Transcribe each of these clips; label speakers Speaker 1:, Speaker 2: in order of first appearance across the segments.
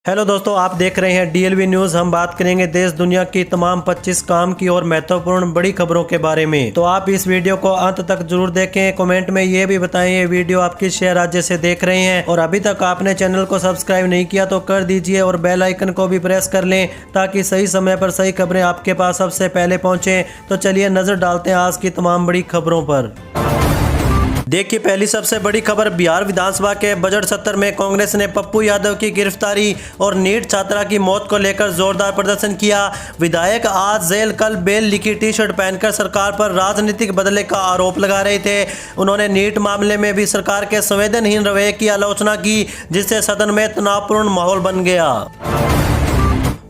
Speaker 1: Hello दोस्तों, आप देख रहे हैं डीएलवी न्यूज। हम बात करेंगे देश दुनिया की तमाम 25 काम की और महत्वपूर्ण बड़ी खबरों के बारे में। तो आप इस वीडियो को अंत तक जरूर देखें। कमेंट में ये भी बताएं ये वीडियो आप किस शहर राज्य से देख रहे हैं, और अभी तक आपने चैनल को सब्सक्राइब नहीं किया तो कर दीजिए और बेल आइकन को भी प्रेस कर लें ताकि सही समय पर सही खबरें आपके पास सबसे पहले पहुँचे। तो चलिए नजर डालते हैं आज की तमाम बड़ी खबरों पर। देखिए, पहली सबसे बड़ी खबर, बिहार विधानसभा के बजट सत्र में कांग्रेस ने पप्पू यादव की गिरफ्तारी और नीट छात्रा की मौत को लेकर जोरदार प्रदर्शन किया। विधायक आज जेल कल बेल लिखी टी शर्ट पहनकर सरकार पर राजनीतिक बदले का आरोप लगा रहे थे। उन्होंने नीट मामले में भी सरकार के संवेदनहीन रवैये की आलोचना की, जिससे सदन में तनावपूर्ण माहौल बन गया।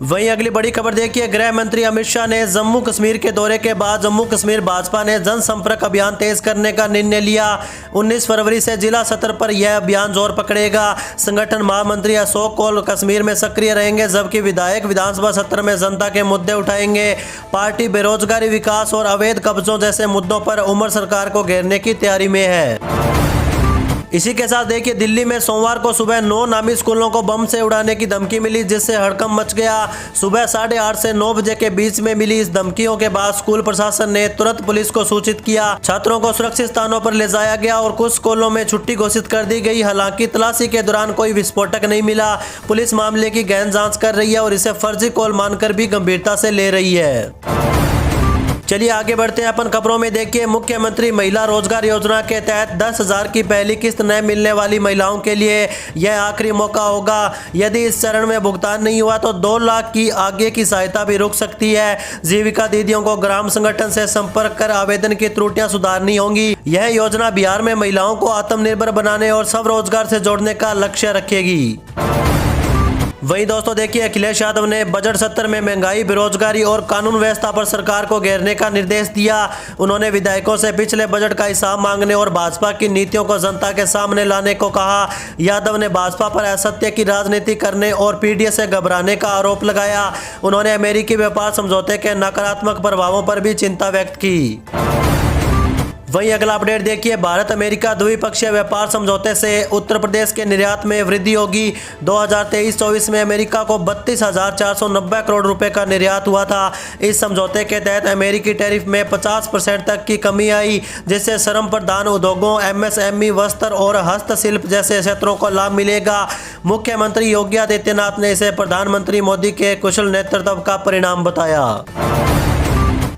Speaker 1: वहीं अगली बड़ी खबर देखिए, गृह मंत्री अमित शाह ने जम्मू कश्मीर के दौरे के बाद जम्मू कश्मीर भाजपा ने जनसंपर्क अभियान तेज करने का निर्णय लिया। 19 फरवरी से जिला स्तर पर यह अभियान जोर पकड़ेगा। संगठन महामंत्री अशोक कौल कश्मीर में सक्रिय रहेंगे, जबकि विधायक विधानसभा सत्र में जनता के मुद्दे उठाएंगे। पार्टी बेरोजगारी, विकास और अवैध कब्जों जैसे मुद्दों पर उमर सरकार को घेरने की तैयारी में है। इसी के साथ देखिए, दिल्ली में सोमवार को सुबह 9 नामी स्कूलों को बम से उड़ाने की धमकी मिली, जिससे हड़कंप मच गया। सुबह 8:30 से 9 बजे के बीच में मिली इस धमकियों के बाद स्कूल प्रशासन ने तुरंत पुलिस को सूचित किया। छात्रों को सुरक्षित स्थानों पर ले जाया गया और कुछ स्कूलों में छुट्टी घोषित कर दी गई। हालांकि तलाशी के दौरान कोई विस्फोटक नहीं मिला। पुलिस मामले की गहन जाँच कर रही है और इसे फर्जी कॉल मानकर भी गंभीरता से ले रही है। चलिए आगे बढ़ते हैं अपन खबरों में। देखिए, मुख्यमंत्री महिला रोजगार योजना के तहत 10,000 की पहली किस्त न मिलने वाली महिलाओं के लिए यह आखिरी मौका होगा। यदि इस चरण में भुगतान नहीं हुआ तो 2 लाख की आगे की सहायता भी रुक सकती है। जीविका दीदियों को ग्राम संगठन से संपर्क कर आवेदन की त्रुटियां सुधारनी होंगी। यह योजना बिहार में महिलाओं को आत्मनिर्भर बनाने और स्वरोजगार से जोड़ने का लक्ष्य रखेगी। वहीं दोस्तों देखिए, अखिलेश यादव ने बजट सत्र में महंगाई, बेरोजगारी और कानून व्यवस्था पर सरकार को घेरने का निर्देश दिया। उन्होंने विधायकों से पिछले बजट का हिसाब मांगने और भाजपा की नीतियों को जनता के सामने लाने को कहा। यादव ने भाजपा पर असत्य की राजनीति करने और पीडीएस से घबराने का आरोप लगाया। उन्होंने अमेरिकी व्यापार समझौते के नकारात्मक प्रभावों पर भी चिंता व्यक्त की। वहीं अगला अपडेट देखिए, भारत अमेरिका द्विपक्षीय व्यापार समझौते से उत्तर प्रदेश के निर्यात में वृद्धि होगी। 2023-24 में अमेरिका को 32,490 करोड़ रुपए का निर्यात हुआ था। इस समझौते के तहत अमेरिकी टैरिफ में 50% तक की कमी आई, जिससे श्रम प्रधान उद्योगों, एमएसएमई, वस्त्र और हस्तशिल्प जैसे क्षेत्रों को लाभ मिलेगा। मुख्यमंत्री योगी आदित्यनाथ ने इसे प्रधानमंत्री मोदी के कुशल नेतृत्व का परिणाम बताया।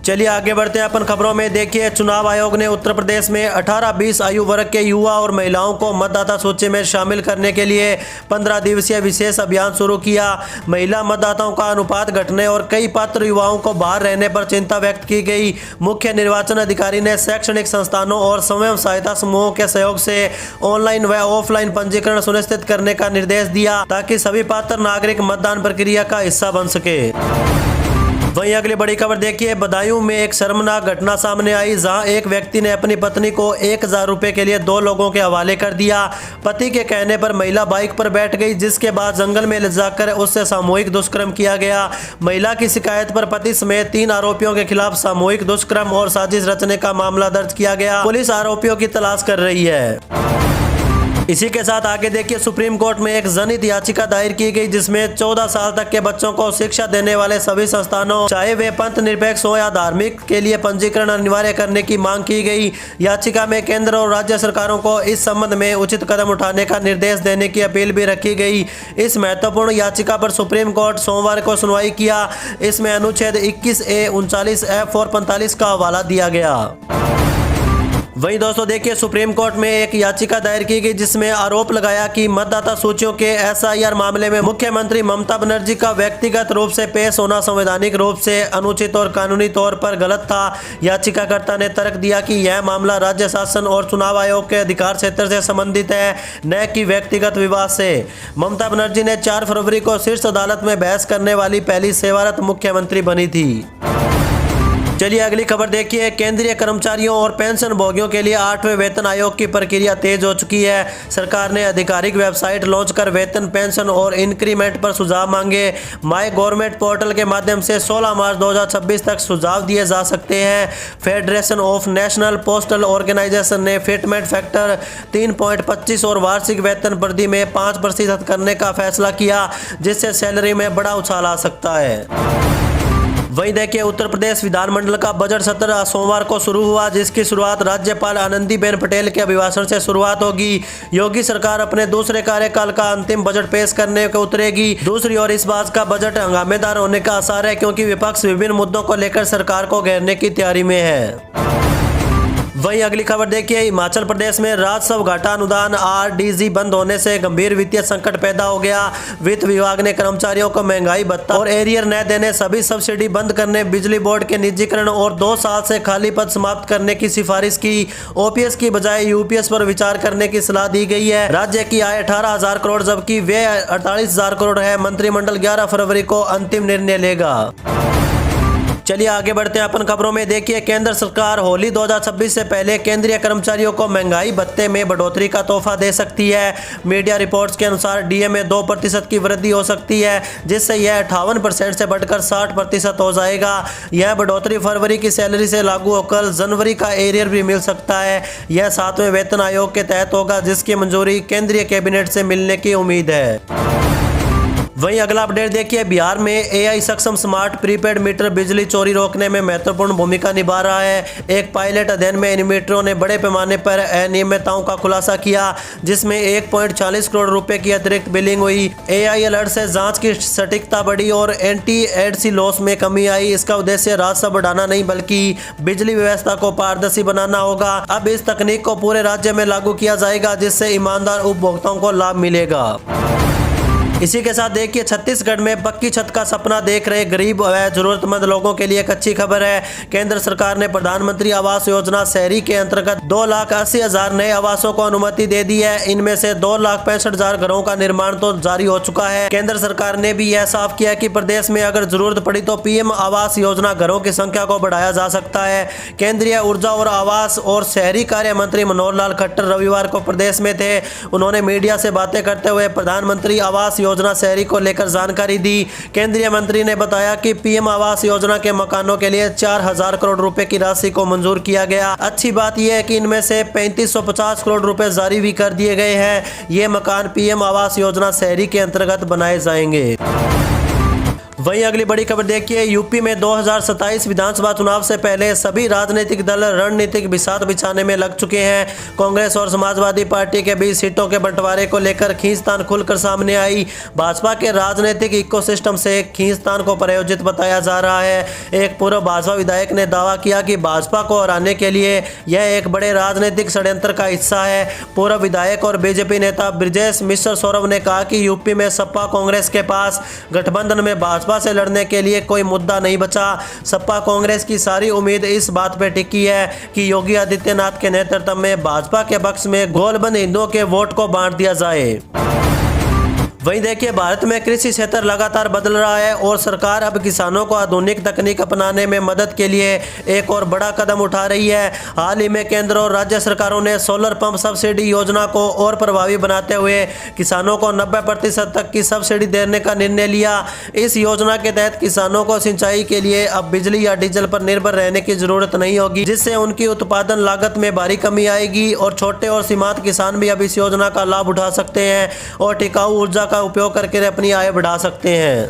Speaker 1: चलिए आगे बढ़ते हैं अपन खबरों में। देखिए, चुनाव आयोग ने उत्तर प्रदेश में 18-20 आयु वर्ग के युवा और महिलाओं को मतदाता सूची में शामिल करने के लिए 15 दिवसीय विशेष अभियान शुरू किया। महिला मतदाताओं का अनुपात घटने और कई पात्र युवाओं को बाहर रहने पर चिंता व्यक्त की गई। मुख्य निर्वाचन अधिकारी ने शैक्षणिक संस्थानों और स्वयं सहायता समूहों के सहयोग से ऑनलाइन व ऑफलाइन पंजीकरण सुनिश्चित करने का निर्देश दिया, ताकि सभी पात्र नागरिक मतदान प्रक्रिया का हिस्सा बन सके। वहीं अगली बड़ी खबर देखिए, बदायूं में एक शर्मनाक घटना सामने आई, जहां एक व्यक्ति ने अपनी पत्नी को 1,000 रुपए के लिए 2 लोगों के हवाले कर दिया। पति के कहने पर महिला बाइक पर बैठ गई, जिसके बाद जंगल में ले जाकर उससे सामूहिक दुष्कर्म किया गया। महिला की शिकायत पर पति समेत 3 आरोपियों के खिलाफ सामूहिक दुष्कर्म और साजिश रचने का मामला दर्ज किया गया। पुलिस आरोपियों की तलाश कर रही है। इसी के साथ आगे देखिए, सुप्रीम कोर्ट में एक जनहित याचिका दायर की गई, जिसमें 14 साल तक के बच्चों को शिक्षा देने वाले सभी संस्थानों, चाहे वे पंथ निरपेक्ष हो या धार्मिक, के लिए पंजीकरण अनिवार्य करने की मांग की गई। याचिका में केंद्र और राज्य सरकारों को इस संबंध में उचित कदम उठाने का निर्देश देने की अपील भी रखी गई। इस महत्वपूर्ण याचिका पर सुप्रीम कोर्ट सोमवार को सुनवाई किया। इसमें अनुच्छेद 21A, 39F और 45 का हवाला दिया गया। वहीं दोस्तों देखिए, सुप्रीम कोर्ट में एक याचिका दायर की गई, जिसमें आरोप लगाया कि मतदाता सूचियों के एसआईआर मामले में मुख्यमंत्री ममता बनर्जी का व्यक्तिगत रूप से पेश होना संवैधानिक रूप से अनुचित और कानूनी तौर पर गलत था। याचिकाकर्ता ने तर्क दिया कि यह मामला राज्य शासन और चुनाव आयोग के अधिकार क्षेत्र से संबंधित है, न कि व्यक्तिगत विवाद से। ममता बनर्जी ने 4 फरवरी को शीर्ष अदालत में बहस करने वाली पहली सेवारत मुख्यमंत्री बनी थी। चलिए अगली खबर देखिए। केंद्रीय कर्मचारियों और पेंशन भोगियों के लिए 8वें वेतन आयोग की प्रक्रिया तेज हो चुकी है। सरकार ने आधिकारिक वेबसाइट लॉन्च कर वेतन, पेंशन और इंक्रीमेंट पर सुझाव मांगे। माय गवर्नमेंट पोर्टल के माध्यम से 16 मार्च 2026 तक सुझाव दिए जा सकते हैं। Federation of national postal organisation ने फिटमेंट फैक्टर 3.25 और वार्षिक वेतन वृद्धि में 5% करने का फैसला किया, जिससे सैलरी में बड़ा उछाल आ सकता है। वहीं देखिए, उत्तर प्रदेश विधानमंडल का बजट सत्र सोमवार को शुरू हुआ, जिसकी शुरुआत राज्यपाल आनंदीबेन पटेल के अभिभाषण से शुरुआत होगी। योगी सरकार अपने दूसरे कार्यकाल का अंतिम बजट पेश करने को उतरेगी। दूसरी ओर इस बार का बजट हंगामेदार होने का आसार है, क्योंकि विपक्ष विभिन्न मुद्दों को लेकर सरकार को घेरने की तैयारी में है। वहीं अगली खबर देखिए, हिमाचल प्रदेश में राजस्व घाटा अनुदान RDG बंद होने से गंभीर वित्तीय संकट पैदा हो गया। वित्त विभाग ने कर्मचारियों को महंगाई भत्ता और एरियर न देने, सभी सब्सिडी बंद करने, बिजली बोर्ड के निजीकरण और 2 साल से खाली पद समाप्त करने की सिफारिश की। OPS की बजाय UPS पर विचार करने की सलाह दी गई है। राज्य की आय 18,000 करोड़ जबकि व्यय 48,000 करोड़ है। मंत्रिमंडल 11 फरवरी को अंतिम निर्णय लेगा। चलिए आगे बढ़ते हैं अपन खबरों में। देखिए, केंद्र सरकार होली 2026 से पहले केंद्रीय कर्मचारियों को महंगाई भत्ते में बढ़ोतरी का तोहफा दे सकती है। मीडिया रिपोर्ट्स के अनुसार DA में 2% की वृद्धि हो सकती है, जिससे यह 58% से बढ़कर 60% हो जाएगा। यह बढ़ोतरी फरवरी की सैलरी से लागू होकर जनवरी का एरियर भी मिल सकता है। यह 7वें वेतन आयोग के तहत होगा, जिसकी मंजूरी केंद्रीय कैबिनेट से मिलने की उम्मीद है। वहीं अगला अपडेट देखिए, बिहार में AI सक्षम स्मार्ट प्रीपेड मीटर बिजली चोरी रोकने में महत्वपूर्ण भूमिका निभा रहा है। एक पायलट अध्ययन में इन मीटरों ने बड़े पैमाने पर अनियमितताओं का खुलासा किया, जिसमें 1.40 करोड़ रुपए की अतिरिक्त बिलिंग हुई। AI अलर्ट से जांच की सटीकता बढ़ी और एंटी-एडसी लॉस में कमी आई। इसका उद्देश्य राजस्व बढ़ाना नहीं, बल्कि बिजली व्यवस्था को पारदर्शी बनाना होगा। अब इस तकनीक को पूरे राज्य में लागू किया जाएगा, जिससे ईमानदार उपभोक्ताओं को लाभ मिलेगा। इसी के साथ देखिए, छत्तीसगढ़ में पक्की छत का सपना देख रहे गरीब व जरूरतमंद लोगों के लिए एक अच्छी खबर है। केंद्र सरकार ने प्रधानमंत्री आवास योजना शहरी के अंतर्गत 2,80,000 नए आवासों को अनुमति दे दी है। इनमें से 2,65,000 घरों का निर्माण तो जारी हो चुका है। केंद्र सरकार ने भी यह साफ किया कि प्रदेश में अगर जरूरत पड़ी तो PM आवास योजना घरों की संख्या को बढ़ाया जा सकता है। केंद्रीय ऊर्जा और आवास और शहरी कार्य मंत्री मनोहर लाल खट्टर रविवार को प्रदेश में थे। उन्होंने मीडिया से बातें करते हुए प्रधानमंत्री आवास योजना शहरी को लेकर जानकारी दी। केंद्रीय मंत्री ने बताया कि PM आवास योजना के मकानों के लिए 4,000 करोड़ रुपए की राशि को मंजूर किया गया। अच्छी बात यह है कि इनमें से 3550 करोड़ रुपए जारी भी कर दिए गए हैं। ये मकान PM आवास योजना शहरी के अंतर्गत बनाए जाएंगे। वहीं अगली बड़ी खबर देखिए, यूपी में 2027 विधानसभा चुनाव से पहले सभी राजनीतिक दल रणनीतिक बिसात बिछाने में लग चुके हैं। कांग्रेस और समाजवादी पार्टी के बीच सीटों के बंटवारे को लेकर खींचतान खुलकर सामने आई। भाजपा के राजनीतिक इकोसिस्टम से खींचतान को प्रायोजित बताया जा रहा है। एक पूर्व भाजपा विधायक ने दावा किया कि भाजपा को हराने के लिए यह एक बड़े राजनीतिक षड्यंत्र का हिस्सा है। पूर्व विधायक और BJP नेता ब्रिजेश मिश्र सौरभ ने कहा कि यूपी में सपा कांग्रेस के पास गठबंधन में भाजपा से लड़ने के लिए कोई मुद्दा नहीं बचा। सपा कांग्रेस की सारी उम्मीद इस बात पर टिकी है कि योगी आदित्यनाथ के नेतृत्व में भाजपा के पक्ष में गोलबंद हिंदुओं के वोट को बांट दिया जाए। वहीं देखिए, भारत में कृषि क्षेत्र लगातार बदल रहा है और सरकार अब किसानों को आधुनिक तकनीक अपनाने में मदद के लिए एक और बड़ा कदम उठा रही है। हाल ही में केंद्र और राज्य सरकारों ने सोलर पंप सब्सिडी योजना को और प्रभावी बनाते हुए किसानों को 90% तक की सब्सिडी देने का निर्णय लिया। इस योजना के तहत किसानों को सिंचाई के लिए अब बिजली या डीजल पर निर्भर रहने की जरूरत नहीं होगी, जिससे उनकी उत्पादन लागत में भारी कमी आएगी और छोटे और सीमांत किसान भी अब इस योजना का लाभ उठा सकते हैं और टिकाऊ ऊर्जा का उपयोग करके अपनी आय बढ़ा सकते हैं।